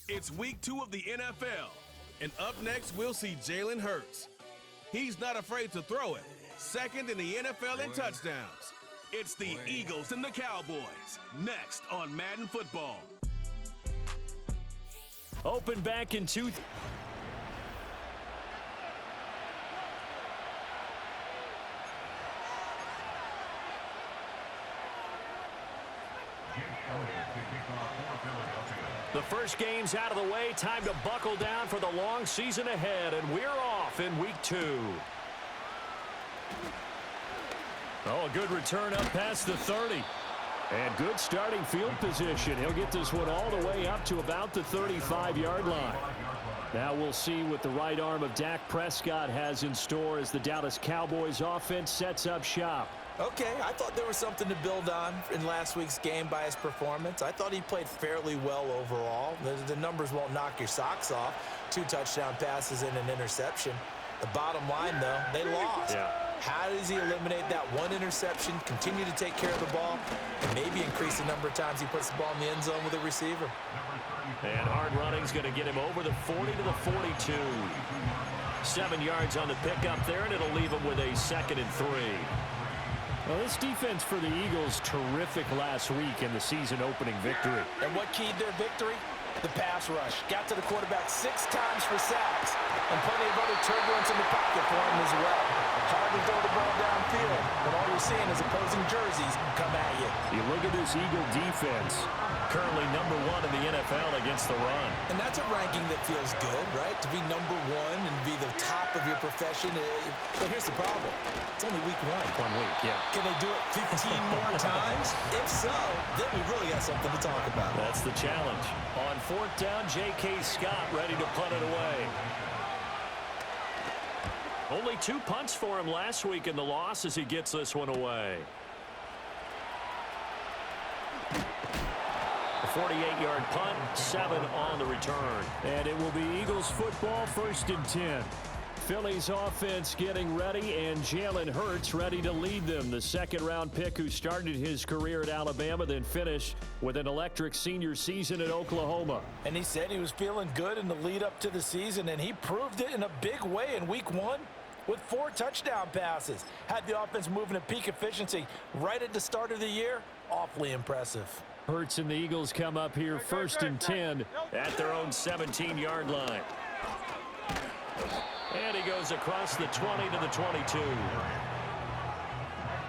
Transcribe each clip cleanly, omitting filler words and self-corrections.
It's week 2 of the NFL, and up next we'll see Jalen Hurts. He's not afraid to throw it, second in the NFL in touchdowns. It's the Eagles and the Cowboys, next on Madden Football. Open back in two. The first game's out of the way. Time to buckle down for the long season ahead, and we're off in week 2. Oh, a good return up past the 30. And good starting field position. He'll get this one all the way up to about the 35-yard line. Now we'll see what the right arm of Dak Prescott has in store as the Dallas Cowboys offense sets up shop. Okay, I thought there was something to build on in last week's game by his performance. I thought he played fairly well overall. The numbers won't knock your socks off. 2 touchdown passes and an interception. The bottom line, though, they lost. Yeah. How does he eliminate that one interception, continue to take care of the ball, and maybe increase the number of times he puts the ball in the end zone with a receiver? And hard running's going to get him over the 40 to the 42. 7 yards on the pickup there, and it'll leave him with a 2nd and 3. Well, this defense for the Eagles, terrific last week in the season-opening victory. And what keyed their victory? The pass rush. Got to the quarterback 6 times for sacks, and plenty of other turbulence in the pocket for him as well. Hard to throw the ball downfield, but all you're seeing is opposing jerseys come at you. You look at this Eagle defense, currently number 1 in the NFL against the run. And that's a ranking that feels good, right? To be number 1 and be the top of your profession. But here's the problem. It's only week 1. 1 week, yeah. Can they do it 15 more times? If so, then we really got something to talk about. That's the challenge. On 4th down, J.K. Scott ready to punt it away. Only 2 punts for him last week in the loss as he gets this one away. A 48-yard punt, 7 on the return. And it will be Eagles football, 1st and 10. Philly's offense getting ready, and Jalen Hurts ready to lead them. The 2nd-round pick who started his career at Alabama, then finished with an electric senior season at Oklahoma. And he said he was feeling good in the lead up to the season, and he proved it in a big way in week 1 with 4 touchdown passes. Had the offense moving at peak efficiency right at the start of the year. Awfully impressive. Hurts and the Eagles come up here 1st and 10 at their own 17-yard line. And he goes across the 20 to the 22.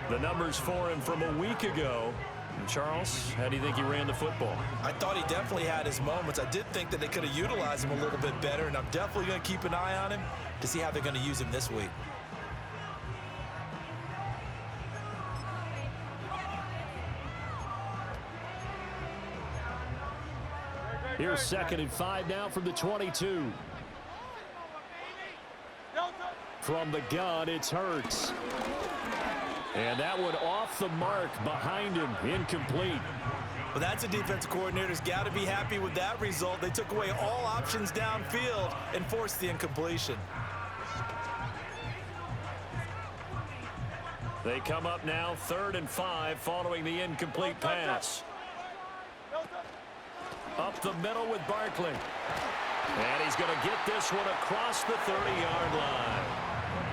The numbers for him from a week ago. And Charles, how do you think he ran the football? I thought he definitely had his moments. I did think that they could have utilized him a little bit better, and I'm definitely going to keep an eye on him to see how they're going to use him this week. Here's 2nd and 5 now from the 22. From the gun, it's Hurts. And that one off the mark behind him, incomplete. Well, that's a defensive coordinator's got to be happy with that result. They took away all options downfield and forced the incompletion. They come up now 3rd and 5 following the incomplete pass. Up the middle with Barkley. And he's going to get this one across the 30-yard line.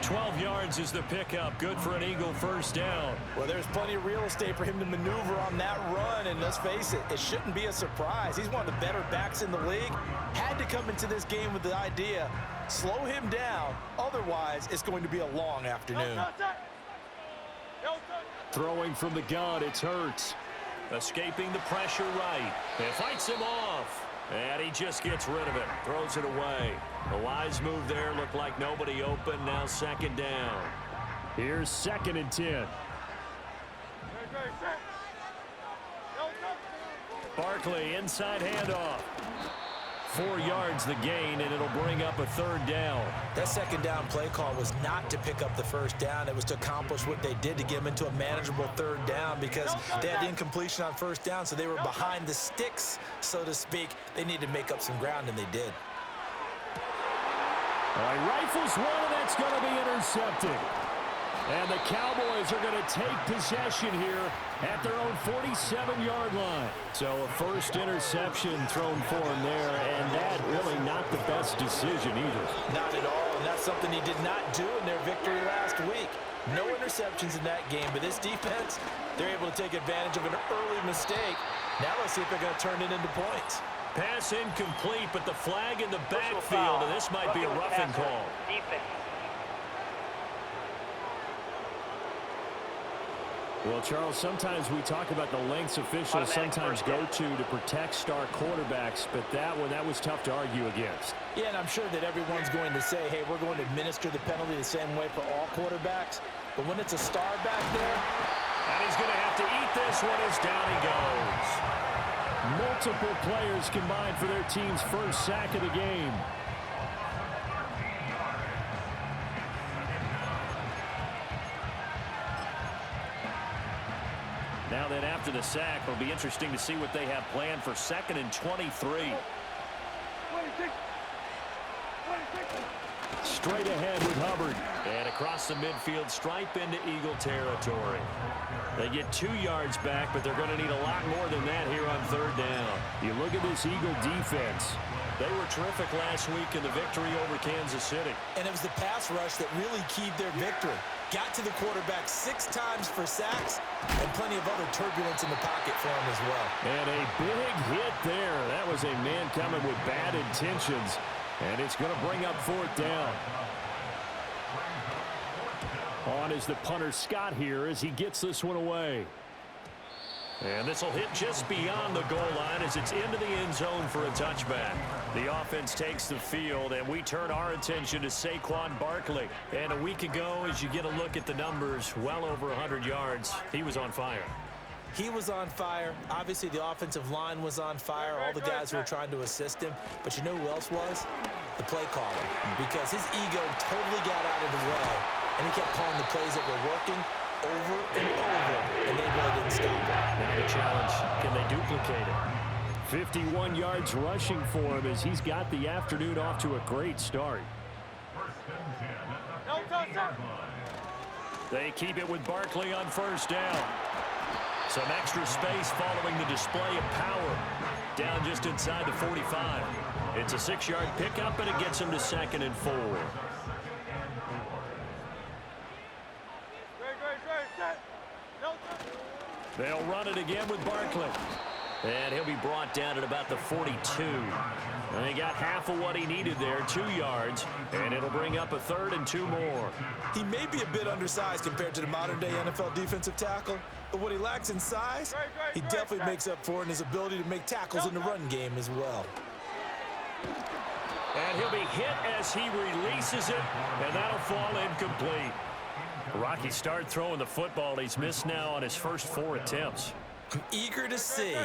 12 yards is the pickup. Good for an Eagle 1st down. Well, there's plenty of real estate for him to maneuver on that run, and let's face it, it shouldn't be a surprise. He's one of the better backs in the league. Had to come into this game with the idea, slow him down, otherwise it's going to be a long afternoon. Throwing from the gun, it's Hurts. Escaping the pressure right. And fights him off. And he just gets rid of it. Throws it away. The wise move there. Looked like nobody open. Now 2nd down. Here's 2nd and 10. Barkley, inside handoff. 4 yards the gain, and it'll bring up a 3rd down. That 2nd down play call was not to pick up the 1st down. It was to accomplish what they did to get them into a manageable 3rd down because they had the incompletion on 1st down, so they were behind the sticks, so to speak. They needed to make up some ground, and they did. All right, rifles one, and that's going to be intercepted. And the Cowboys are going to take possession here at their own 47-yard line. So a first interception thrown for him there, and that really not the best decision either. Not at all, and that's something he did not do in their victory last week. No interceptions in that game, but this defense, they're able to take advantage of an early mistake. Now let's see if they're going to turn it into points. Pass incomplete, but the flag in the backfield, and this might be a roughing call. Well, Charles, sometimes we talk about the lengths officials sometimes go to protect star quarterbacks, but that was tough to argue against. Yeah, and I'm sure that everyone's going to say, hey, we're going to administer the penalty the same way for all quarterbacks. But when it's a star back there, and he's going to have to eat this one as down he goes. Multiple players combined for their team's first sack of the game. Now then, after the sack, it'll be interesting to see what they have planned for 2nd and 23. Straight ahead with Hubbard. And across the midfield, stripe into Eagle territory. They get 2 yards back, but they're going to need a lot more than that here on 3rd down. You look at this Eagle defense. They were terrific last week in the victory over Kansas City. And it was the pass rush that really keyed their victory. Got to the quarterback 6 times for sacks and plenty of other turbulence in the pocket for him as well. And a big hit there. That was a man coming with bad intentions. And it's going to bring up 4th down. On is the punter Scott here as he gets this one away. And this will hit just beyond the goal line as it's into the end zone for a touchback. The offense takes the field, and we turn our attention to Saquon Barkley. And a week ago, as you get a look at the numbers, well over 100 yards, he was on fire. He was on fire. Obviously, the offensive line was on fire, all the guys who were trying to assist him. But you know who else was? The play caller. Because his ego totally got out of the way, and he kept calling the plays that were working over and over, and they really didn't stop it. Now the challenge, can they duplicate it? 51 yards rushing for him as he's got the afternoon off to a great start. They keep it with Barkley on 1st down. Some extra space following the display of power. Down just inside the 45. It's a 6-yard pickup, and it gets him to 2nd and 4. They'll run it again with Barkley. And he'll be brought down at about the 42. And he got half of what he needed there, 2 yards. And it'll bring up a 3rd and 2 more. He may be a bit undersized compared to the modern-day NFL defensive tackle, but what he lacks in size, he definitely makes up for in his ability to make tackles in the run game as well. And he'll be hit as he releases it, and that'll fall incomplete. Rocky start throwing the football. He's missed now on his first 4 attempts. I'm eager to see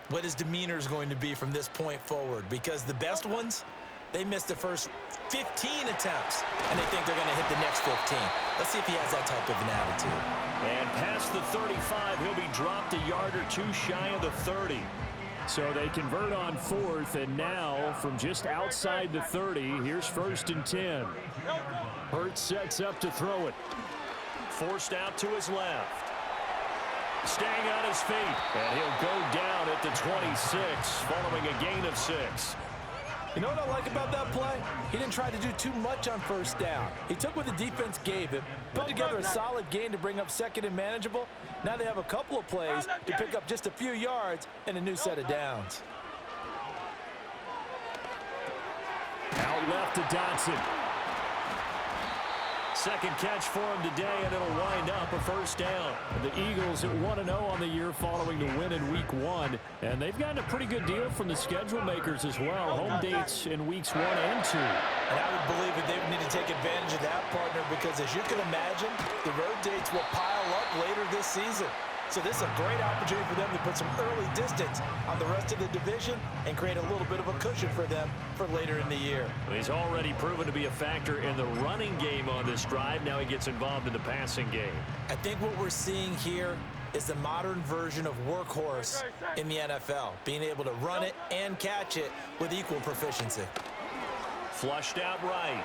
what his demeanor is going to be from this point forward, because the best ones, they missed the first 15 attempts, and they think they're going to hit the next 15. Let's see if he has that type of an attitude. And past the 35, he'll be dropped a yard or 2 shy of the 30. So they convert on 4th, and now from just outside the 30, here's 1st and 10. Hurts sets up to throw it. Forced out to his left. Staying on his feet, and he'll go down at the 26, following a gain of 6. You know what I like about that play? He didn't try to do too much on 1st down. He took what the defense gave him, put together a solid gain to bring up 2nd and manageable. Now they have a couple of plays to pick up just a few yards and a new set of downs. Out left to Dotson. Second catch for him today, and it'll wind up a 1st down. The Eagles at 1-0 on the year following the win in Week 1. And they've gotten a pretty good deal from the schedule makers as well. Home dates in Weeks 1 and 2. And I would believe that they would need to take advantage of that, partner, because as you can imagine, the road dates will pile up later this season. So this is a great opportunity for them to put some early distance on the rest of the division and create a little bit of a cushion for them for later in the year. He's already proven to be a factor in the running game on this drive. Now he gets involved in the passing game. I think what we're seeing here is the modern version of workhorse in the NFL, being able to run it and catch it with equal proficiency. Flushed out right.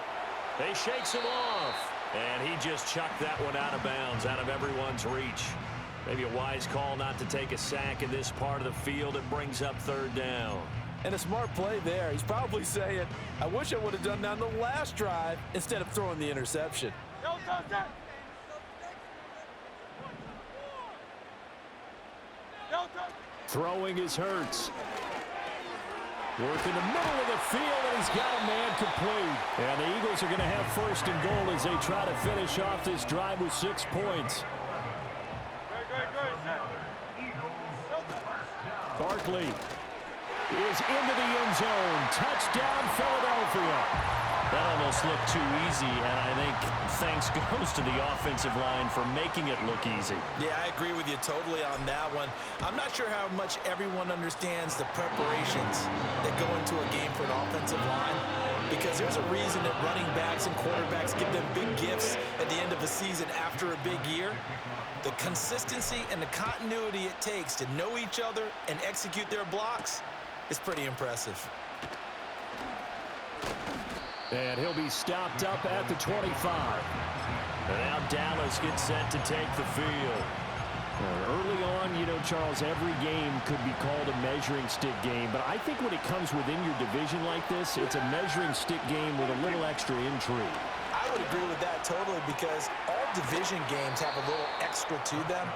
They shakes him off. And he just chucked that one out of bounds, out of everyone's reach. Maybe a wise call not to take a sack in this part of the field. It brings up third down. And a smart play there. He's probably saying, I wish I would have done that on the last drive instead of throwing the interception. Throwing is Hurts. Work in the middle of the field, and he's got a man complete. And the Eagles are going to have first and goal as they try to finish off this drive with 6 points. Barkley is into the end zone. Touchdown, Philadelphia. That almost looked too easy, and I think thanks goes to the offensive line for making it look easy. Yeah, I agree with you totally on that one. I'm not sure how much everyone understands the preparations that go into a game for an offensive line, because there's a reason that running backs and quarterbacks give them big gifts at the end of a season after a big year. The consistency and the continuity it takes to know each other and execute their blocks is pretty impressive. And he'll be stopped up at the 25. And now Dallas gets set to take the field. Early on, you know, Charles, every game could be called a measuring stick game. But I think when it comes within your division like this, it's a measuring stick game with a little extra intrigue. I would agree with that totally, because all division games have a little extra to them.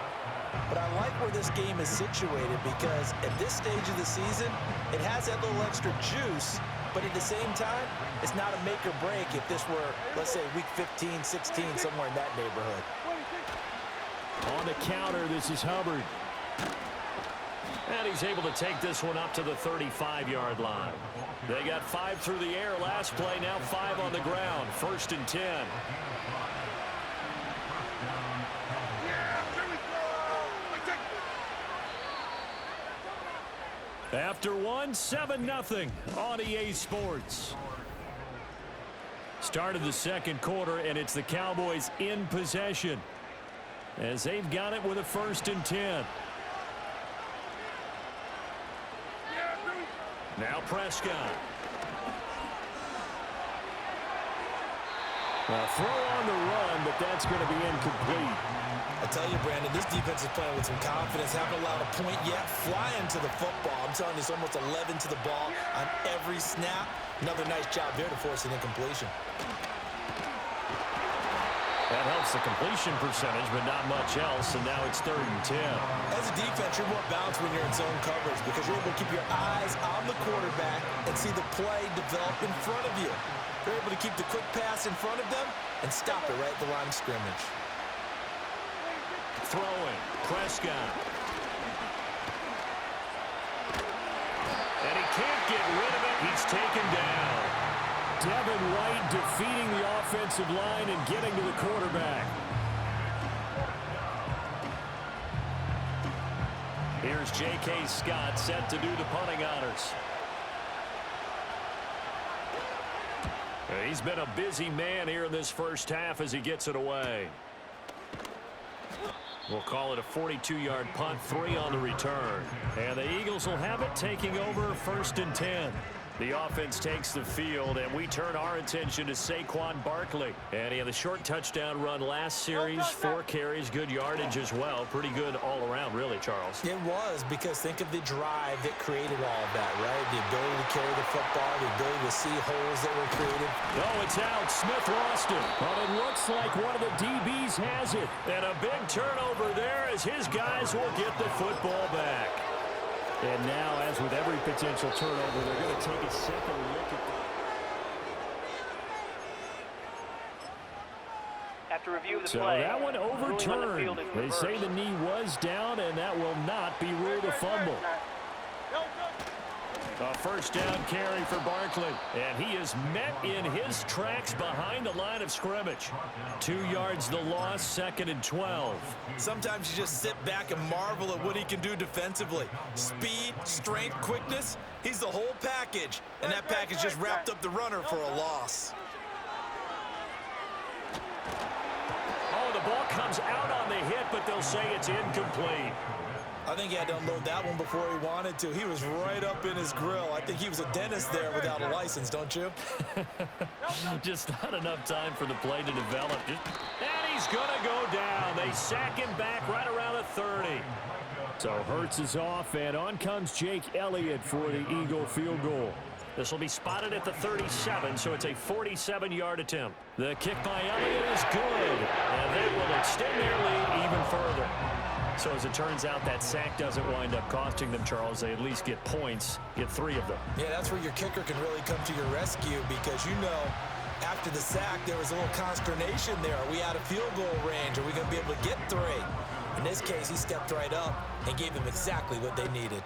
But I like where this game is situated, because at this stage of the season, it has that little extra juice. But at the same time, it's not a make or break if this were, let's say, week 15, 16, somewhere in that neighborhood. On the counter, this is Hubbard. And he's able to take this one up to the 35-yard line. They got 5 through the air last play, now 5 on the ground. 1st and 10. After one, 7-0 on EA Sports. Started the second quarter, and it's the Cowboys in possession as they've got it with a 1st and 10. Now Prescott. A throw on the run, but that's going to be incomplete. I tell you, Brandon, this defense is playing with some confidence. Haven't allowed a point yet. Flying to the football. I'm telling you, it's almost 11 to the ball on every snap. Another nice job there to force an incompletion. That helps the completion percentage, but not much else, and now it's 3rd and 10. As a defense, you're more balanced when you're in zone coverage, because you're able to keep your eyes on the quarterback and see the play develop in front of you. You're able to keep the quick pass in front of them and stop it right at the line of scrimmage. Throwing, Prescott. And he can't get rid of it. He's taken down. Devin White defeating the offensive line and getting to the quarterback. Here's J.K. Scott set to do the punting honors. He's been a busy man here in this first half as he gets it away. We'll call it a 42-yard punt, 3 on the return. And the Eagles will have it, taking over 1st and 10. The offense takes the field, and we turn our attention to Saquon Barkley. And he had a short touchdown run last series, 4 carries, good yardage as well. Pretty good all around, really, Charles. It was, because think of the drive that created all of that, right? The ability to carry the football, the ability to see holes that were created. Oh, it's out. Smith lost it. But it looks like one of the DBs has it. And a big turnover there as his guys will get the football back. And now, as with every potential turnover, they're going to take a second look at After review of the so play, that one overturned. The They say the knee was down, and that will not be ruled a fumble. A 1st down carry for Barkley, and he is met in his tracks behind the line of scrimmage. 2 yards the loss, 2nd and 12. Sometimes you just sit back and marvel at what he can do defensively. Speed, strength, quickness, he's the whole package. And that package just wrapped up the runner for a loss. Oh, the ball comes out on the hit, but they'll say it's incomplete. I think he had to unload that one before he wanted to. He was right up in his grill. I think he was a dentist there without a license, don't you? Just not enough time for the play to develop. And he's going to go down. They sack him back right around the 30. So Hurts is off, and on comes Jake Elliott for the Eagle field goal. This will be spotted at the 37, so it's a 47-yard attempt. The kick by Elliott is good, and that will extend their lead even further. So as it turns out, that sack doesn't wind up costing them, Charles. They at least get points, get 3 of them. Yeah, that's where your kicker can really come to your rescue because, you know, after the sack, there was a little consternation there. Are we out of field goal range? Are we going to be able to get 3? In this case, he stepped right up and gave them exactly what they needed.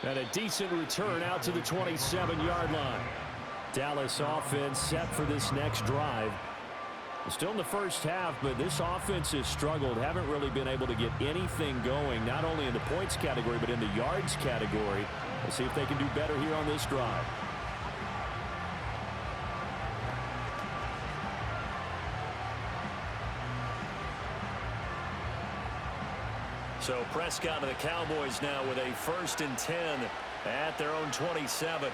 And a decent return out to the 27-yard line. Dallas offense set for this next drive. Still in the first half, but this offense has struggled. Haven't really been able to get anything going, not only in the points category, but in the yards category. We'll see if they can do better here on this drive. So Prescott and the Cowboys now with a 1st and 10 at their own 27.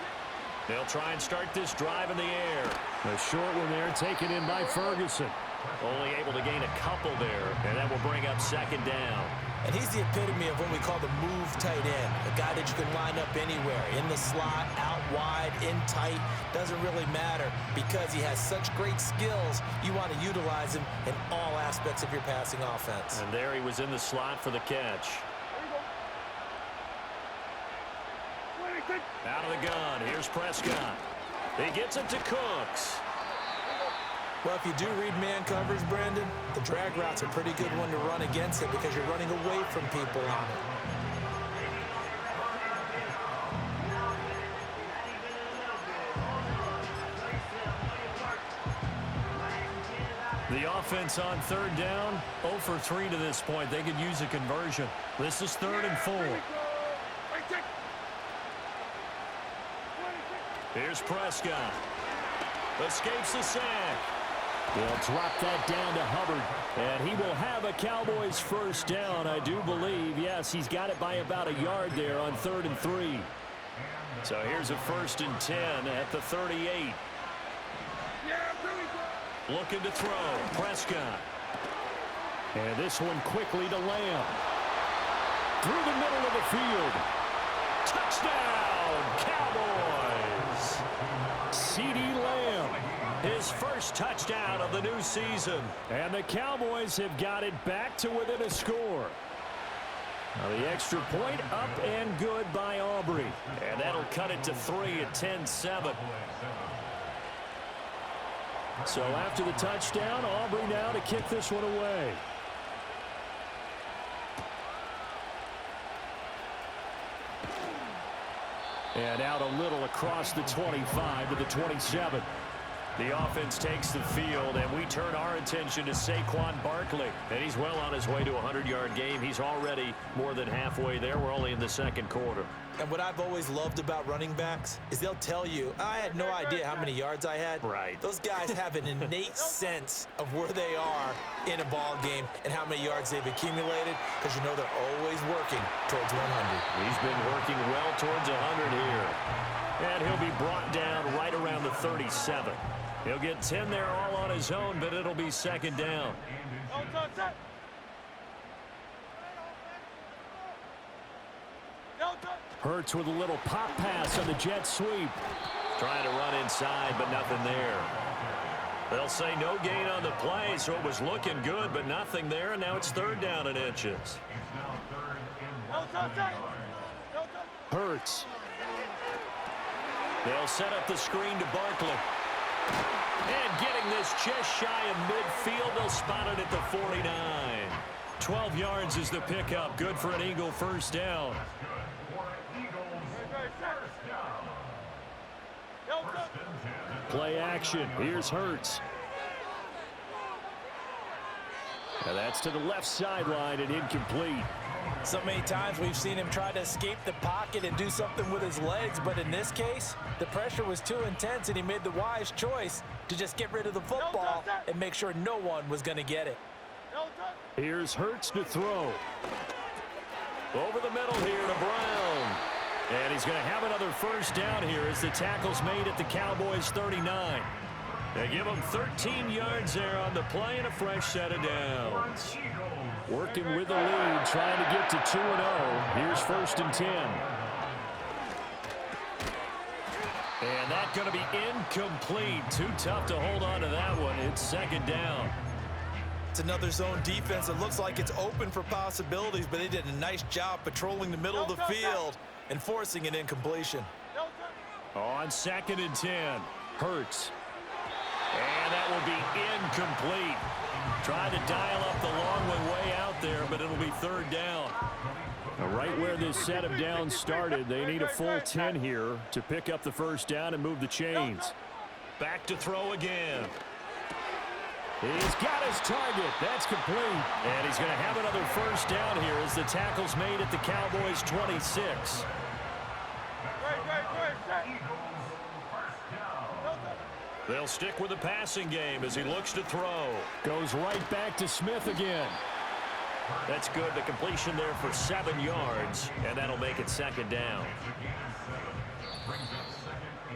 They'll try and start this drive in the air. A short one there, taken in by Ferguson. Only able to gain a couple there, and that will bring up 2nd down. And he's the epitome of what we call the move tight end, a guy that you can line up anywhere, in the slot, out wide, in tight, doesn't really matter because he has such great skills. You want to utilize him in all aspects of your passing offense. And there he was in the slot for the catch. Out of the gun, here's Prescott. He gets it to Cooks. Well, if you do read man coverage, Brandon, the drag route's a pretty good one to run against it because you're running away from people on it. The offense on 3rd down, 0 for 3 to this point. They could use a conversion. This is 3rd and 4. Here's Prescott. Escapes the sack. They'll drop that down to Hubbard. And he will have a Cowboys 1st down, I do believe. Yes, he's got it by about a yard there on 3rd and 3. So here's a 1st and 10 at the 38. Looking to throw. Prescott. And this one quickly to Lamb. Through the middle of the field. Touchdown, Cowboys! CeeDee Lamb. His first touchdown of the new season. And the Cowboys have got it back to within a score. Now the extra point up and good by Aubrey. And that'll cut it to 3 at 10-7. So after the touchdown, Aubrey now to kick this one away. And out a little across the 25 to the 27. The offense takes the field, and we turn our attention to Saquon Barkley. And he's well on his way to a 100-yard game. He's already more than halfway there. We're only in the 2nd quarter. And what I've always loved about running backs is they'll tell you, I had no idea how many yards I had. Right. Those guys have an innate sense of where they are in a ball game and how many yards they've accumulated because you know they're always working towards 100. He's been working well towards 100 here. And he'll be brought down right around the 37. He'll get 10 there all on his own, but it'll be 2nd down. Hurts with a little pop pass on the jet sweep. Trying to run inside, but nothing there. They'll say no gain on the play, so it was looking good, but nothing there, and now it's 3rd down and inches. Hurts. They'll set up the screen to Barkley. And getting this just shy of midfield, they'll spot it at the 49. 12 yards is the pickup. Good for an Eagle 1st down. Play action. Here's Hurts. And that's to the left sideline and incomplete. So many times we've seen him try to escape the pocket and do something with his legs, but in this case, the pressure was too intense and he made the wise choice to just get rid of the football and make sure no one was going to get it. Here's Hurts to throw. Over the middle here to Brown. And he's going to have another first down here as the tackle's made at the Cowboys 39. They give him 13 yards there on the play and a fresh set of downs. Working with the lead, trying to get to 2-0. Here's 1st and 10. And that's going to be incomplete. Too tough to hold on to that one. It's 2nd down. It's another zone defense. It looks like it's open for possibilities, but they did a nice job patrolling the middle of the field and forcing an incompletion. On 2nd and 10, Hurts. And that will be incomplete. Trying to dial up the long way out there, but it'll be 3rd down. Right where this set of downs started, they need a full 10 here to pick up the first down and move the chains. Back to throw again. He's got his target. That's complete. And he's going to have another first down here as the tackle's made at the Cowboys 26. They'll stick with the passing game as he looks to throw. Goes right back to Smith again. That's good. The completion there for 7 yards, and that'll make it 2nd down.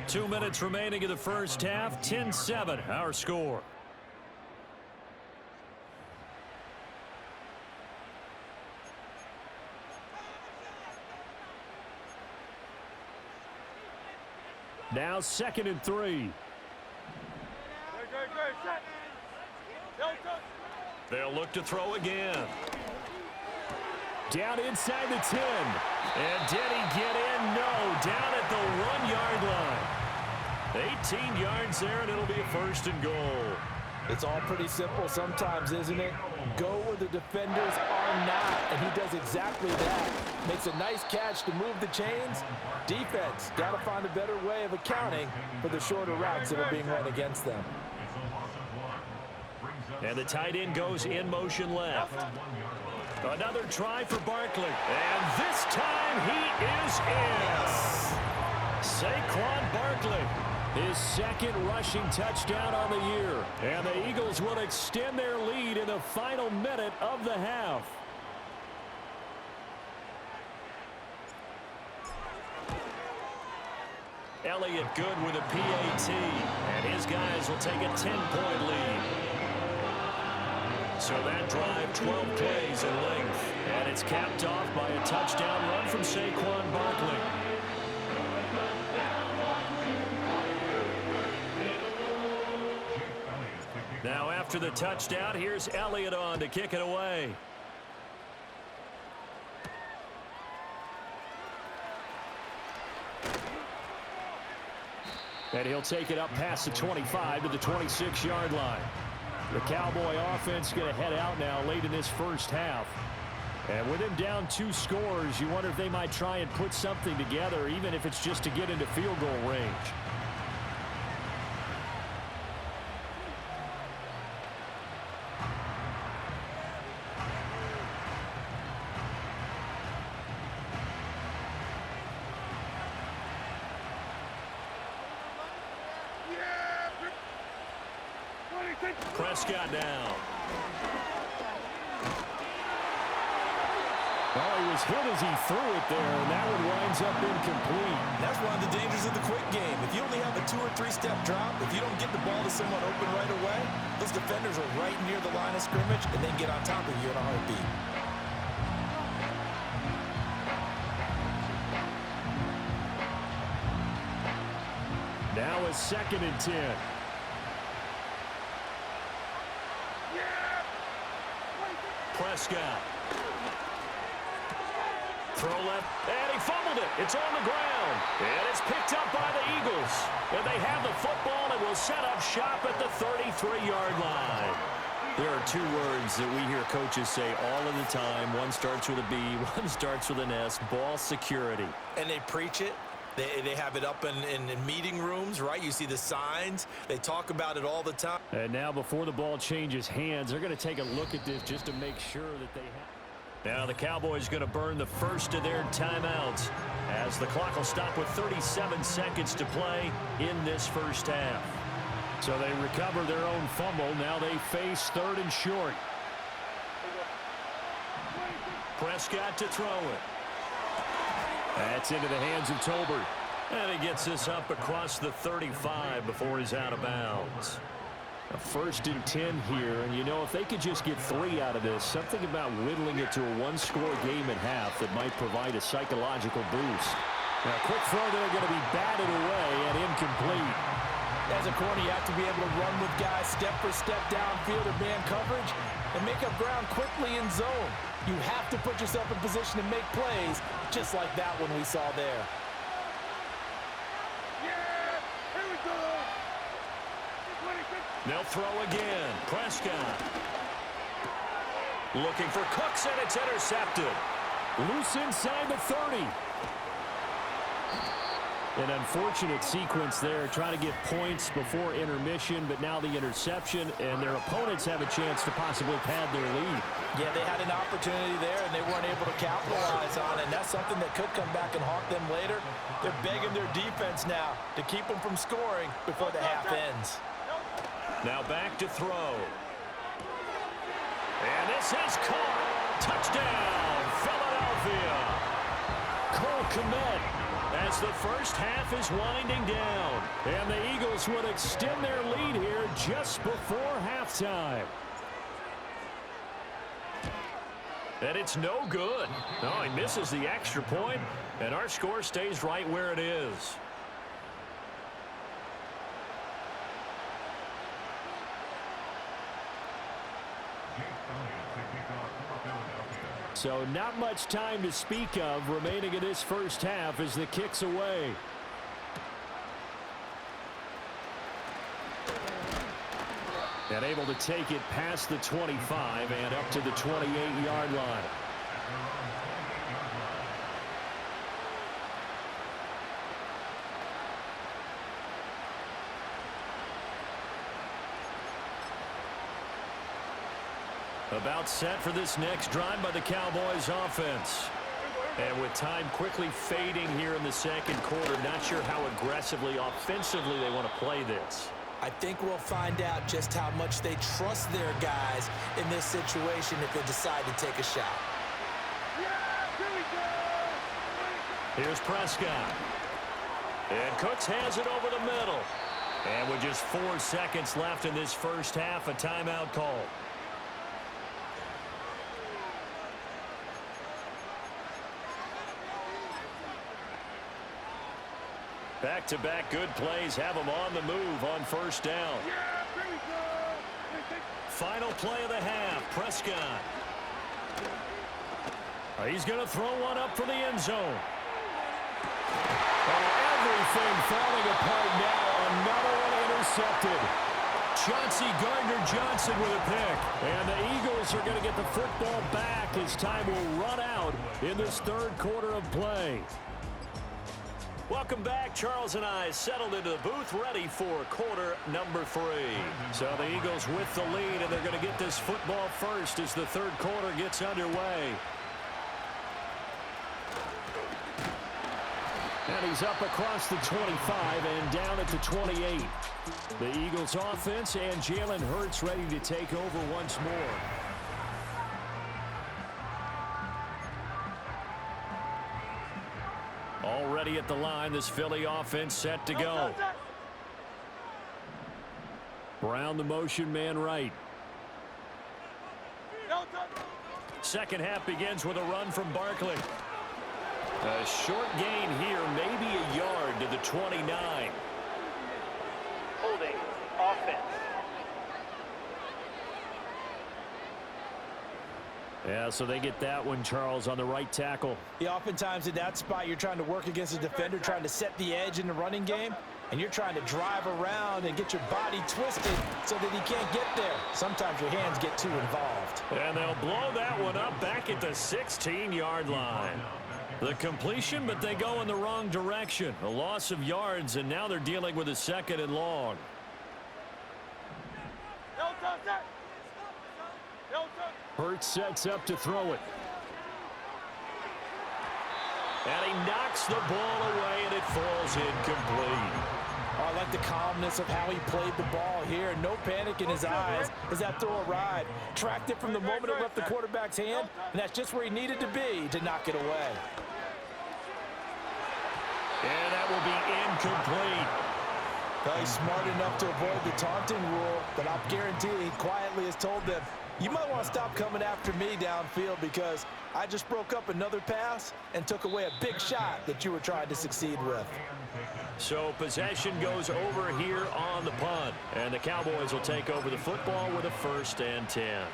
2 minutes remaining in the first half. 10-7, our score. Now 2nd and 3. They'll look to throw again. Down inside the 10. And did he get in? No. Down at the 1-yard line. 18 yards there, and it'll be a 1st and goal. It's all pretty simple sometimes, isn't it? Go where the defenders are not, and he does exactly that. Makes a nice catch to move the chains. Defense, got to find a better way of accounting for the shorter routes that are being run against them. And the tight end goes in motion left. Another try for Barkley. And this time he is in. Saquon Barkley. His 2nd rushing touchdown on the year. And the Eagles will extend their lead in the final minute of the half. Elliott good with a PAT. And his guys will take a 10-point lead. So that drive, 12 plays in length. And it's capped off by a touchdown run from Saquon Barkley. Now after the touchdown, here's Elliott on to kick it away. And he'll take it up past the 25 to the 26-yard line. The Cowboy offense going to head out now late in this first half. And with them down 2 scores, you wonder if they might try and put something together, even if it's just to get into field goal range. Prescott down. Oh, he was hit as he threw it there, and that one winds up incomplete. That's one of the dangers of the quick game. If you only have a 2- or 3-step drop, if you don't get the ball to someone open right away, those defenders are right near the line of scrimmage and then get on top of you in a heartbeat. Now a 2nd and 10. Prescott. Throw left, and he fumbled it. It's on the ground, and it's picked up by the Eagles. And they have the football and will set up shop at the 33-yard line. There are 2 words that we hear coaches say all of the time. One starts with a B, one starts with an S, ball security. And they preach it. They have it up in meeting rooms, right? You see the signs. They talk about it all the time. And now before the ball changes hands, they're going to take a look at this just to make sure that they have. Now the Cowboys going to burn the first of their timeouts as the clock will stop with 37 seconds to play in this first half. So they recover their own fumble. Now they face 3rd and short. Prescott to throw it. That's into the hands of Tolbert. And he gets this up across the 35 before he's out of bounds. A 1st and 10 here, and you know, if they could just get 3 out of this, something about whittling it to a 1-score game at half that might provide a psychological boost. Now, quick throw there, going to be batted away and incomplete. As a corner, you have to be able to run with guys step for step downfield or man coverage and make up ground quickly in zone. You have to put yourself in position to make plays, just like that one we saw there. They'll throw again. Prescott. Looking for Cooks, and it's intercepted. Loose inside the 30. An unfortunate sequence there, trying to get points before intermission, but now the interception, and their opponents have a chance to possibly pad their lead. Yeah, they had an opportunity there, and they weren't able to capitalize on it, and that's something that could come back and haunt them later. They're begging their defense now to keep them from scoring before the half ends. Now back to throw. And this is caught. Touchdown, Philadelphia. Cole Kmet as the first half is winding down. And the Eagles would extend their lead here just before halftime. And it's no good. No, he misses the extra point, and our score stays right where it is. So not much time to speak of remaining in this first half as the kick's away. And able to take it past the 25 and up to the 28-yard line. About set for this next drive by the Cowboys offense. And with time quickly fading here in the second quarter, not sure how aggressively, offensively they want to play this. I think we'll find out just how much they trust their guys in this situation if they decide to take a shot. Here's Prescott. And Cooks has it over the middle. And with just 4 seconds left in this first half, a timeout call. Back-to-back good plays have them on the move on first down. Final play of the half, Prescott. He's going to throw one up for the end zone. Everything falling apart now. Another one intercepted. Chauncey Gardner-Johnson with a pick. And the Eagles are going to get the football back as time will run out in this third quarter of play. Welcome back. Charles and I settled into the booth ready for quarter number 3. So the Eagles with the lead, and they're going to get this football first as the third quarter gets underway. And he's up across the 25 and down at the 28. The Eagles offense and Jalen Hurts ready to take over once more. Already at the line, this Philly offense set to go. Brown the motion man right. Second half begins with a run from Barkley. A short gain here, maybe a yard to the 29. Holding offense. Yeah, so they get that one, Charles, on the right tackle. Yeah, oftentimes in that spot, you're trying to work against a defender, trying to set the edge in the running game, and you're trying to drive around and get your body twisted so that he can't get there. Sometimes your hands get too involved. And they'll blow that one up back at the 16-yard line. The completion, but they go in the wrong direction. A loss of yards, and now they're dealing with a second and long. Hurts sets up to throw it. And he knocks the ball away, and it falls incomplete. Oh, I like the calmness of how he played the ball here. No panic in his eyes as that throw arrived. Tracked it from the moment it left the quarterback's hand, and that's just where he needed to be to knock it away. And that will be incomplete. Well, he's smart enough to avoid the taunting rule, but I'll guarantee he quietly has told them, you might want to stop coming after me downfield because I just broke up another pass and took away a big shot that you were trying to succeed with. So possession goes over here on the punt, and the Cowboys will take over the football with a 1st and 10.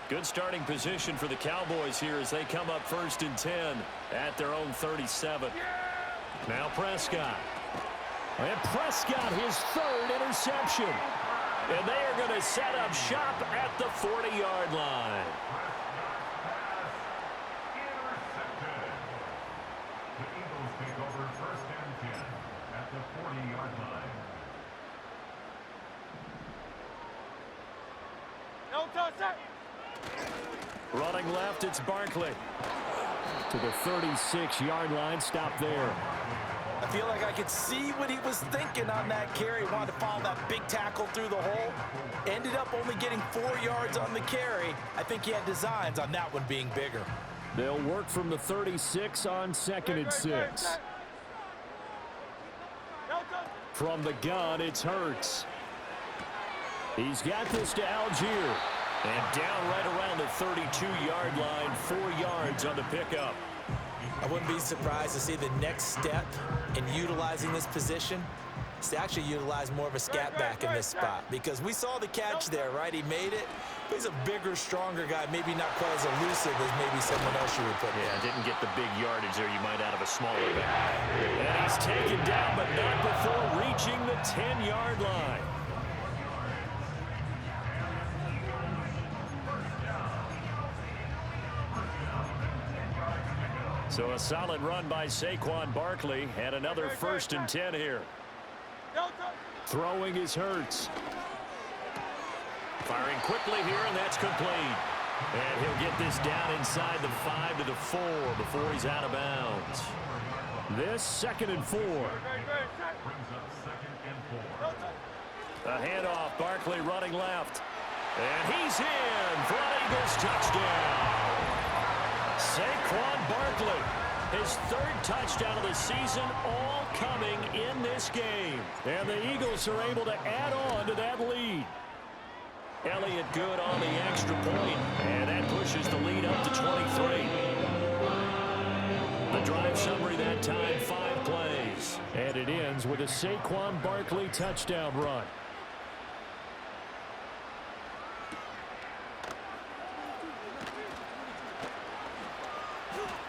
Good starting position for the Cowboys here as they come up 1st and 10 at their own 37. Now Prescott. And Prescott, his 3rd interception. And they are going to set up shop at the 40-yard line. The Eagles take over 1st and 10 at the 40-yard line. No touch that. Running left, it's Barkley. To the 36-yard line, stop there. I feel like I could see what he was thinking on that carry. He wanted to follow that big tackle through the hole. Ended up only getting 4 yards on the carry. I think he had designs on that one being bigger. They'll work from the 36 on 2nd and 6. From the gun, it's Hurts. He's got this to Algier. And down right around the 32-yard line, 4 yards on the pickup. I wouldn't be surprised to see the next step in utilizing this position is to actually utilize more of a scat back in this spot, because we saw the catch there, right? He made it. But he's a bigger, stronger guy, maybe not quite as elusive as maybe someone else you would put in. Yeah, didn't get the big yardage there you might out of a smaller back. And he's taken down, but not before reaching the 10-yard line. So a solid run by Saquon Barkley, and another 1st and 10 here. Throwing is Hurts. Firing quickly here, and that's complete. And he'll get this down inside the 5 to the 4 before he's out of bounds. This 2nd and 4. Brings up 2nd and 4. A handoff, Barkley running left. And he's in for an Eagles touchdown. Saquon Barkley, his 3rd touchdown of the season, all coming in this game. And the Eagles are able to add on to that lead. Elliott good on the extra point, and that pushes the lead up to 23. The drive summary that time, 5 plays. And it ends with a Saquon Barkley touchdown run.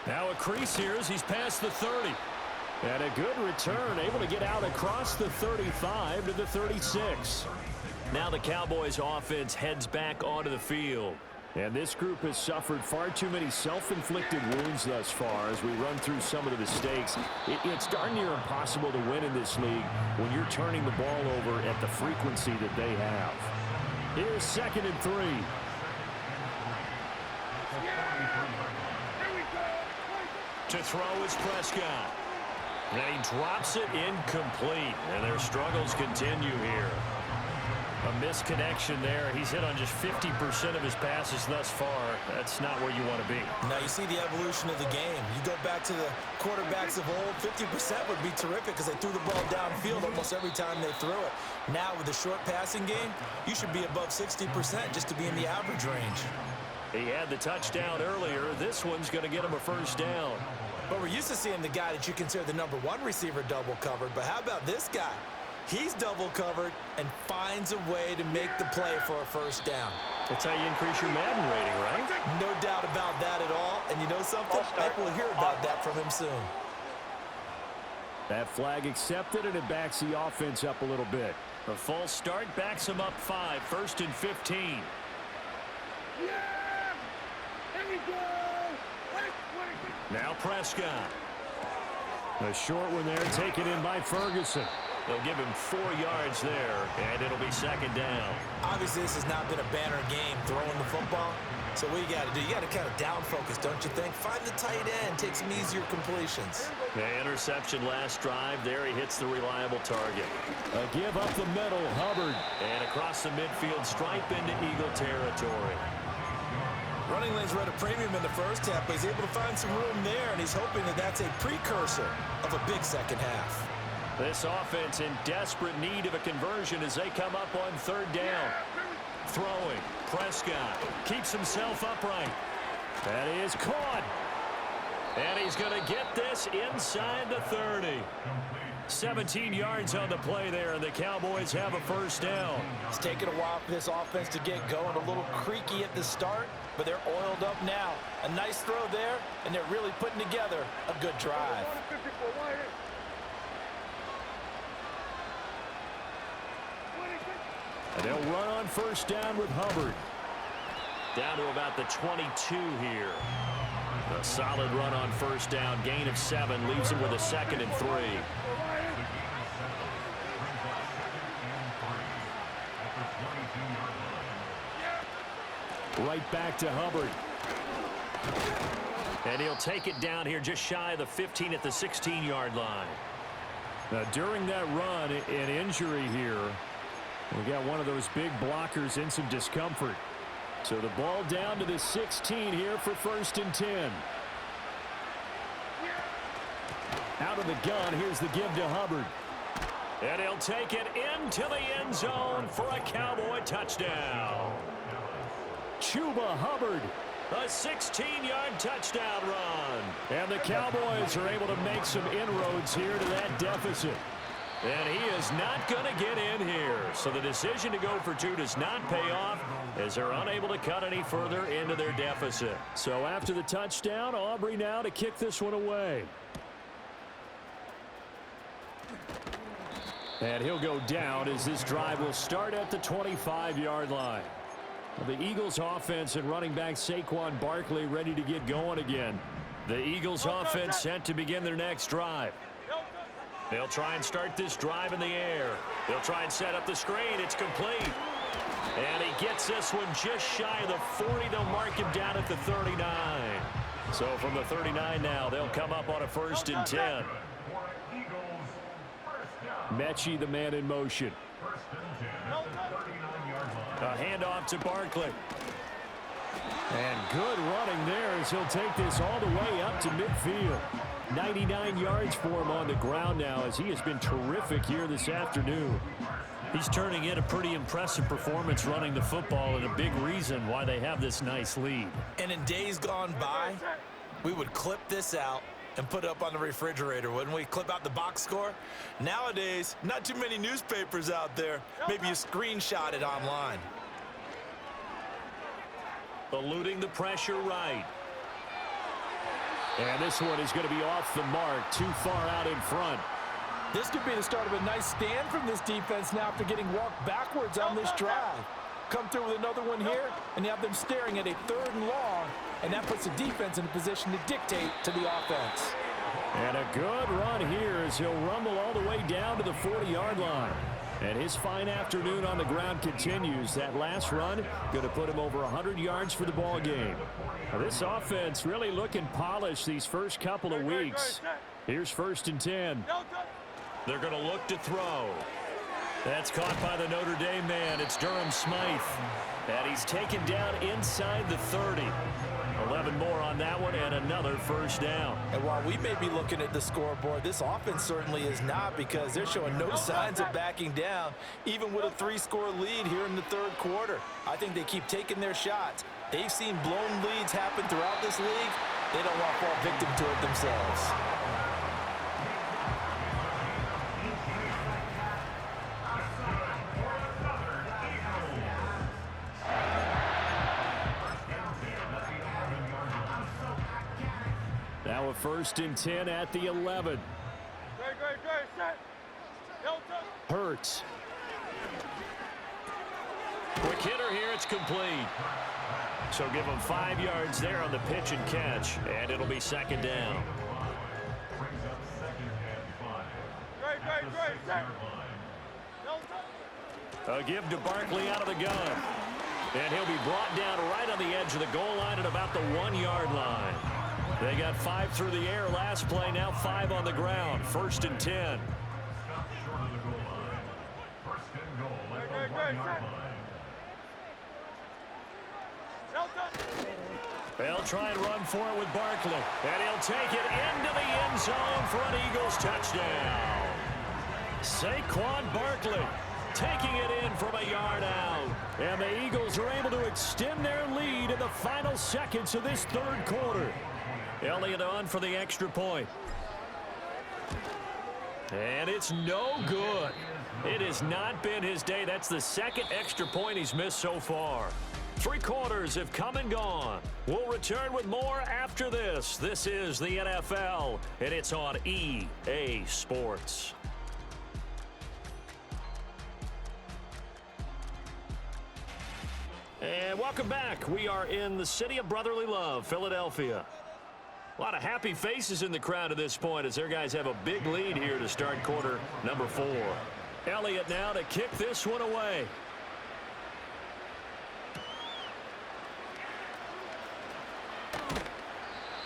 Now a crease here as he's past the 30. And a good return, able to get out across the 35 to the 36. Now the Cowboys offense heads back onto the field. And this group has suffered far too many self-inflicted wounds thus far as we run through some of the mistakes. It's darn near impossible to win in this league when you're turning the ball over at the frequency that they have. Here's 2nd and 3. To throw is Prescott. And he drops it incomplete. And their struggles continue here. A misconnection there. He's hit on just 50% of his passes thus far. That's not where you want to be. Now you see the evolution of the game. You go back to the quarterbacks of old, 50% would be terrific because they threw the ball downfield almost every time they threw it. Now with the short passing game, you should be above 60% just to be in the average range. He had the touchdown earlier. This one's going to get him a 1st down. But we're used to seeing the guy that you consider the #1 receiver double covered. But how about this guy? He's double covered and finds a way to make the play for a 1st down. That's how you increase your Madden rating, right? No doubt about that at all. And you know something? I think we'll hear about that from him soon. That flag accepted, and it backs the offense up a little bit. A false start backs him up 5, 1st and 15. Now Prescott. A short one there, taken in by Ferguson. They'll give him 4 yards there, and it'll be 2nd down. Obviously, this has not been a banner game throwing the football. So what you got to do, you got to kind of down focus, don't you think? Find the tight end, take some easier completions. The interception last drive. There he hits the reliable target. A give up the middle, Hubbard. And across the midfield stripe into Eagle territory. Running lanes were at a premium in the first half, but he's able to find some room there, and he's hoping that that's a precursor of a big second half. This offense in desperate need of a conversion as they come up on third down. Throwing. Prescott keeps himself upright. That is caught. And he's going to get this inside the 30. 17 yards on the play there, and the Cowboys have a first down. It's taken a while for this offense to get going. A little creaky at the start, but they're oiled up now. A nice throw there, and they're really putting together a good drive. And they'll run on first down with Hubbard. Down to about the 22 here. A solid run on first down. Gain of 7 leaves him with a 2nd and 3. Right back to Hubbard. And he'll take it down here just shy of the 15 at the 16-yard line. Now, during that run, an injury here. We got one of those big blockers in some discomfort. So the ball down to the 16 here for 1st and 10. Out of the gun, here's the give to Hubbard. And he'll take it into the end zone for a Cowboy touchdown. Chuba Hubbard. A 16-yard touchdown run. And the Cowboys are able to make some inroads here to that deficit. And he is not going to get in here. So the decision to go for 2 does not pay off as they're unable to cut any further into their deficit. So after the touchdown, Aubrey now to kick this one away. And he'll go down as this drive will start at the 25-yard line. The Eagles offense and running back Saquon Barkley ready to get going again. The Eagles offense set to begin their next drive. They'll try and start this drive in the air. They'll try and set up the screen. It's complete. And he gets this one just shy of the 40. They'll mark him down at the 39. So from the 39 now, they'll come up on a 1st and 10. Mechie, the man in motion. A handoff to Barkley. And good running there as he'll take this all the way up to midfield. 99 yards for him on the ground now as he has been terrific here this afternoon. He's turning in a pretty impressive performance running the football and a big reason why they have this nice lead. And in days gone by, we would clip this out and put it up on the refrigerator, wouldn't we? Clip out the box score. Nowadays, not too many newspapers out there. Maybe you screenshot it online. Eluding the pressure right. And this one is going to be off the mark, too far out in front. This could be the start of a nice stand from this defense now after getting walked backwards on this drive. Come through with another one here, and you have them staring at a 3rd and long, and that puts the defense in a position to dictate to the offense. And a good run here as he'll rumble all the way down to the 40-yard line. And his fine afternoon on the ground continues. That last run going to put him over 100 yards for the ball game. Now, this offense really looking polished these first couple of weeks. Here's 1st and 10. They're going to look to throw. That's caught by the Notre Dame man. It's Durham Smythe. And he's taken down inside the 30. 11 more on that one and another 1st down. And while we may be looking at the scoreboard, this offense certainly is not, because they're showing no signs of backing down, even with a 3-score lead here in the 3rd quarter. I think they keep taking their shots. They've seen blown leads happen throughout this league. They don't want to fall victim to it themselves. Now a 1st and 10 at the 11. Hurts. Quick hitter here. It's complete. So give him 5 yards there on the pitch and catch, and it'll be 2nd down. A give to Barkley out of the gun. And he'll be brought down right on the edge of the goal line at about the 1-yard line. They got 5 through the air last play, now 5 on the ground. 1st and 10. Stop short of the goal line. 1st and goal at the 1-yard line. They'll try and run for it with Barkley. And he'll take it into the end zone for an Eagles touchdown. Saquon Barkley taking it in from a yard out. And the Eagles are able to extend their lead in the final seconds of this 3rd quarter. Elliott on for the extra point. And it's no good. It has not been his day. That's the 2nd extra point he's missed so far. 3 quarters have come and gone. We'll return with more after this. This is the NFL, and it's on EA Sports. And welcome back. We are in the city of brotherly love, Philadelphia. A lot of happy faces in the crowd at this point as their guys have a big lead here to start quarter number 4. Elliott now to kick this one away.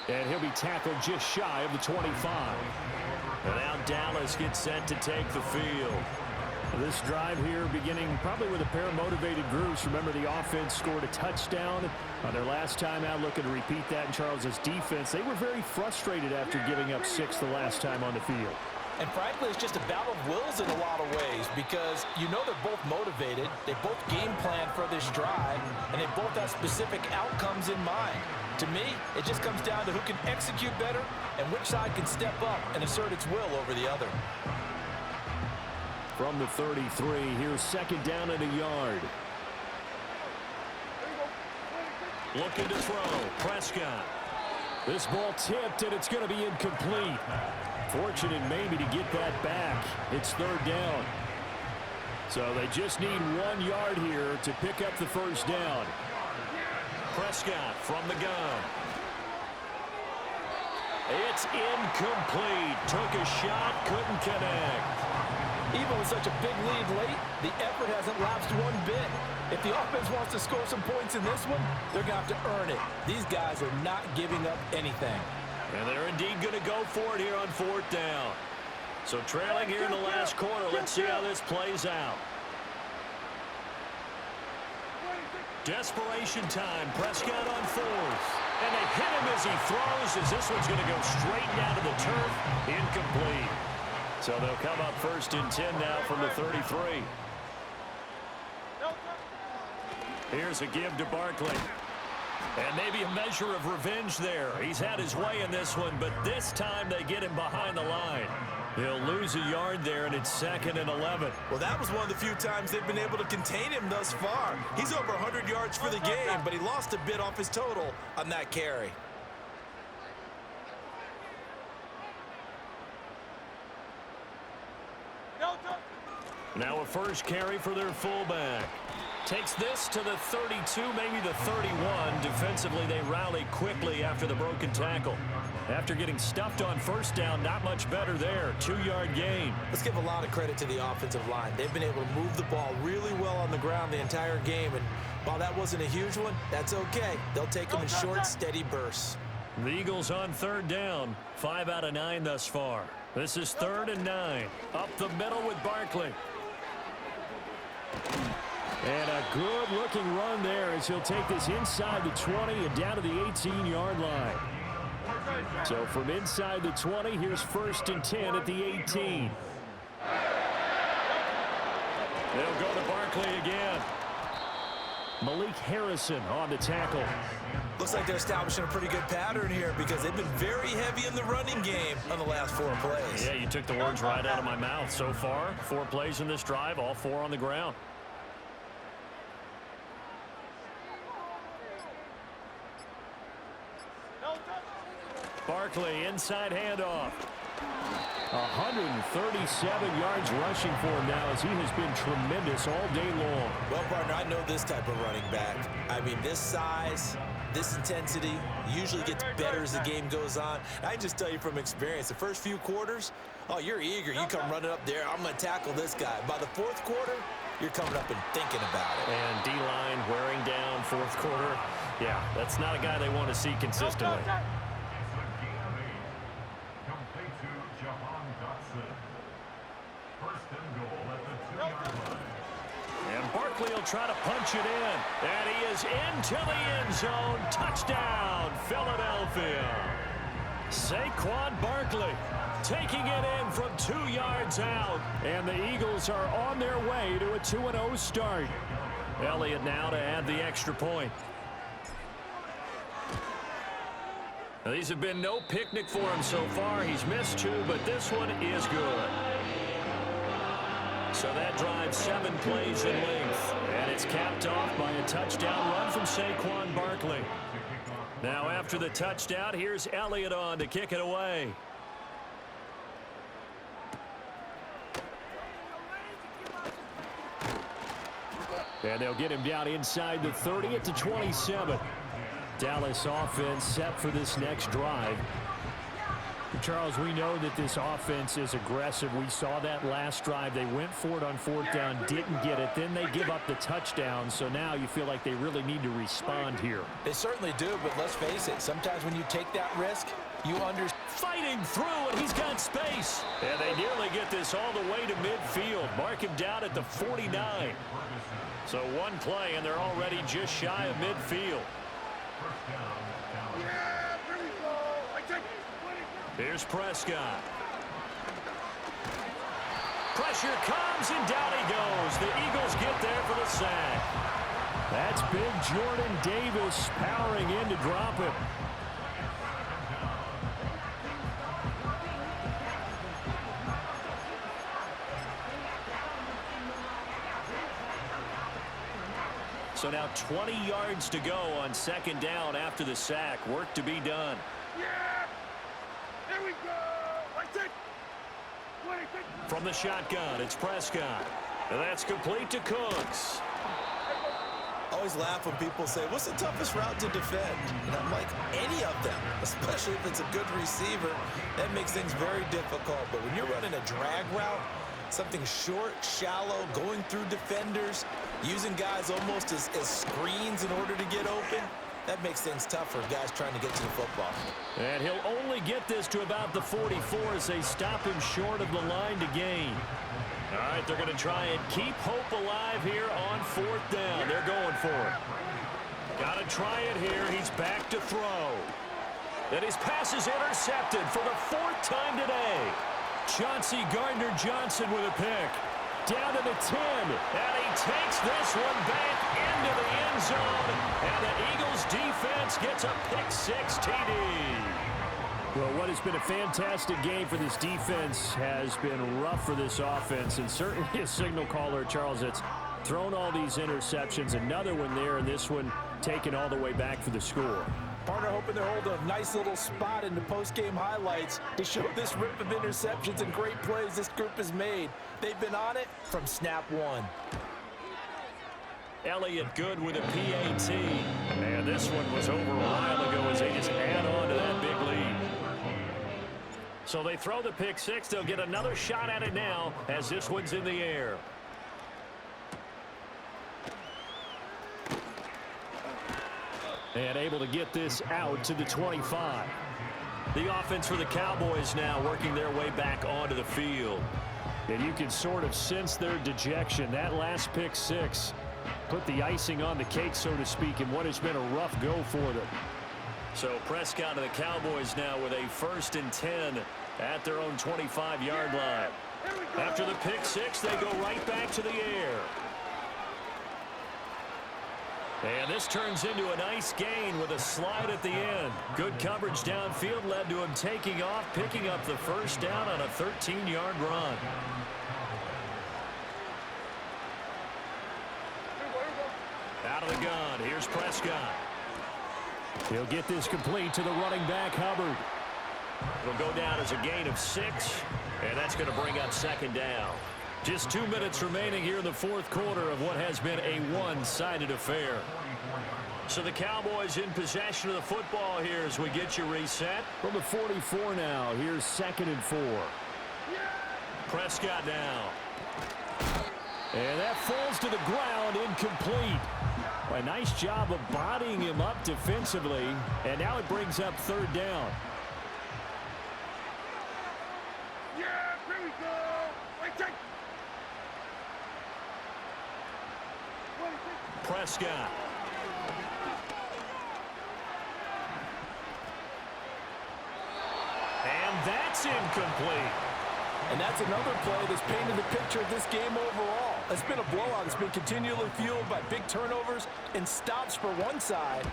And he'll be tackled just shy of the 25. And now Dallas gets set to take the field. This drive here beginning probably with a pair of motivated groups. Remember, the offense scored a touchdown on their last time out. Looking to repeat that in Charles's defense. They were very frustrated after giving up 6 the last time on the field. And frankly, it's just a battle of wills in a lot of ways because you know they're both motivated. They both game plan for this drive, and they both have specific outcomes in mind. To me, it just comes down to who can execute better and which side can step up and assert its will over the other. From the 33, here's 2nd down and a yard. Looking to throw, Prescott. This ball tipped, and it's going to be incomplete. Fortunate maybe to get that back. It's 3rd down. So they just need 1 yard here to pick up the 1st down. Prescott from the gun. It's incomplete. Took a shot, couldn't connect. Even with such a big lead late, the effort hasn't lapsed one bit. If the offense wants to score some points in this one, they're going to have to earn it. These guys are not giving up anything. And they're indeed going to go for it here on 4th down. So trailing here in the last quarter, let's see how this plays out. Desperation time. Prescott on 4th. And they hit him as he throws, as this one's going to go straight down to the turf. Incomplete. So they'll come up 1st and 10 now from the 33. Here's a give to Barkley. And maybe a measure of revenge there. He's had his way in this one, but this time they get him behind the line. He'll lose a yard there, and it's 2nd and 11. Well, that was one of the few times they've been able to contain him thus far. He's over 100 yards for the game, but he lost a bit off his total on that carry. Now a 1st carry for their fullback. Takes this to the 32, maybe the 31. Defensively, they rally quickly after the broken tackle. After getting stuffed on 1st down, not much better there. 2-yard gain. Let's give a lot of credit to the offensive line. They've been able to move the ball really well on the ground the entire game. And while that wasn't a huge one, that's okay. They'll take them in short, steady bursts. The Eagles on 3rd down. 5 out of 9 thus far. This is 3rd and 9. Up the middle with Barkley. And a good-looking run there as he'll take this inside the 20 and down to the 18-yard line. So from inside the 20, here's 1st and 10 at the 18. They'll go to Barkley again. Malik Harrison on the tackle. Looks like they're establishing a pretty good pattern here because they've been very heavy in the running game on the last 4 plays. Yeah, you took the words right out of my mouth. So far, 4 plays in this drive, all 4 on the ground. Barkley, inside handoff. 137 yards rushing for him now as he has been tremendous all day long. Well, partner, I know this type of running back. I mean, this size, this intensity usually gets better as the game goes on. I just tell you from experience, the first few quarters, oh, you're eager. You come running up there, I'm going to tackle this guy. By the fourth quarter, you're coming up and thinking about it. And D-line wearing down fourth quarter. Yeah, that's not a guy they want to see consistently. And Barkley will try to punch it in. And he is into the end zone. Touchdown, Philadelphia. Saquon Barkley taking it in from 2 yards out. And the Eagles are on their way to a 2-0 start. Elliott now to add the extra point. Now, these have been no picnic for him so far. He's missed 2, but this one is good. So that drives 7 plays in length. And it's capped off by a touchdown run from Saquon Barkley. Now after the touchdown, here's Elliott on to kick it away. And they'll get him down inside the 30 at the 27. Dallas offense set for this next drive. Charles, we know that this offense is aggressive. We saw that last drive. They went for it on 4th down, didn't get it. Then they give up the touchdown. So now you feel like they really need to respond here. They certainly do, but let's face it. Sometimes when you take that risk, you understand. Fighting through, and he's got space. And they nearly get this all the way to midfield. Mark him down at the 49. So one play, and they're already just shy of midfield. Here's Prescott. Pressure comes, and down he goes. The Eagles get there for the sack. That's big Jordan Davis powering in to drop him. So now 20 yards to go on 2nd down after the sack. Work to be done. From the shotgun, it's Prescott. And that's complete to Cooks. I always laugh when people say, what's the toughest route to defend? And I'm like, any of them, especially if it's a good receiver. That makes things very difficult. But when you're running a drag route, something short, shallow, going through defenders, using guys almost as screens in order to get open, that makes things tough for guys trying to get to the football. And he'll only get this to about the 44 as they stop him short of the line to gain. All right, they're going to try and keep hope alive here on 4th down. They're going for it. Got to try it here. He's back to throw. And his pass is intercepted for the 4th time today. Chauncey Gardner-Johnson with a pick. Down to the 10. And he takes this one back into the end zone. And the Eagles defense gets a pick-6 TD. Well, what has been a fantastic game for this defense has been rough for this offense. And certainly a signal caller, Charles, that's thrown all these interceptions. Another one there, and this one taken all the way back for the score. Partner hoping to hold a nice little spot in the post-game highlights to show this rip of interceptions and great plays this group has made. They've been on it from snap 1. Elliott good with a PAT. And this one was over a while ago as they just add on to that big lead. So they throw the pick-6. They'll get another shot at it now as this one's in the air. And able to get this out to the 25. The offense for the Cowboys now working their way back onto the field. And you can sort of sense their dejection. That last pick-6 put the icing on the cake, so to speak, in what has been a rough go for them. So Prescott and the Cowboys now with a 1st and 10 at their own 25-yard line. After the pick-6, they go right back to the air. And this turns into a nice gain with a slide at the end. Good coverage downfield led to him taking off, picking up the 1st down on a 13-yard run. Out of the gun, here's Prescott. He'll get this complete to the running back, Hubbard. It'll go down as a gain of 6. And that's going to bring up second down. Just 2 minutes remaining here in the fourth quarter of what has been a one-sided affair. So the Cowboys in possession of the football here as we get you reset. From the 44 now, here's 2nd and 4. Prescott now. And that falls to the ground, incomplete. A nice job of bodying him up defensively, and now it brings up 3rd down. Prescott. And that's incomplete. And that's another play that's painted the picture of this game overall. It's been a blowout. It's been continually fueled by big turnovers and stops for one side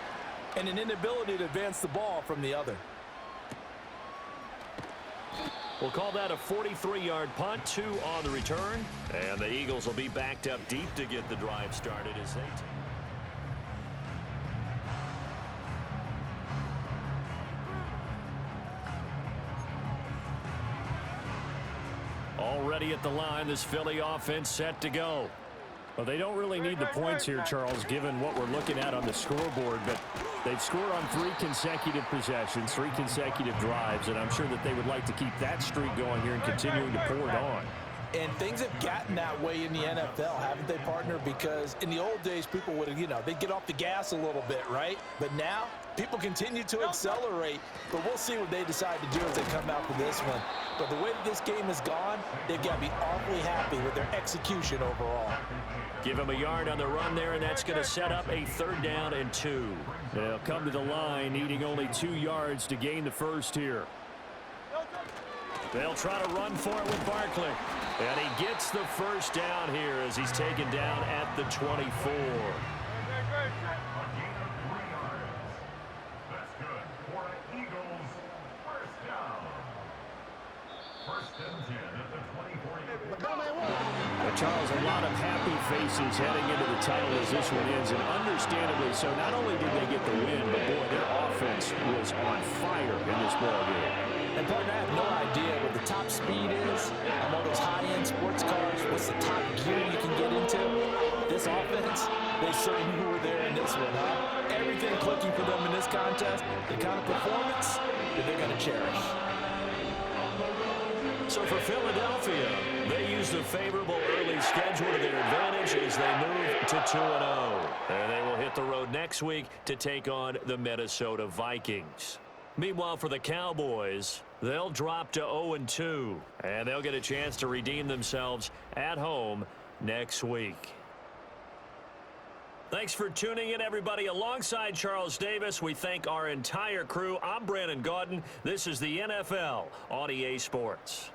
and an inability to advance the ball from the other. We'll call that a 43-yard punt, 2 on the return. And the Eagles will be backed up deep to get the drive started as they already at the line, this Philly offense set to go. Well, they don't really need the points here, Charles, given what we're looking at on the scoreboard, but they've scored on 3 consecutive possessions, 3 consecutive drives, and I'm sure that they would like to keep that streak going here and continuing to pour it on. And things have gotten that way in the NFL, haven't they, partner? Because in the old days, people would, they'd get off the gas a little bit, right? But now, people continue to accelerate, but we'll see what they decide to do as they come out for this one. But the way that this game has gone, they've got to be awfully happy with their execution overall. give him a yard on the run there, and that's going to set up a 3rd down and 2. They'll come to the line, needing only 2 yards to gain the first here. They'll try to run for it with Barkley. And he gets the first down here as he's taken down at the 24. That's good for the Eagles. First down. 1st and 10 at the 24. Charles, a lot of happy faces heading into the title as this one ends, and understandably so. Not only did they get the win, but boy, their offense was on fire in this ballgame. And partner, I have no idea what the top speed is on all those high-end sports cars. What's the top gear you can get into? This offense, they certainly were there in this one, huh? Everything clicking for them in this contest, the kind of performance that they're going to cherish. So for Philadelphia, they used a favorable early schedule to their advantage as they move to 2-0. And they will hit the road next week to take on the Minnesota Vikings. Meanwhile, for the Cowboys, they'll drop to 0-2, and they'll get a chance to redeem themselves at home next week. Thanks for tuning in, everybody. Alongside Charles Davis, we thank our entire crew. I'm Brandon Gaudin. This is the NFL on EA Sports.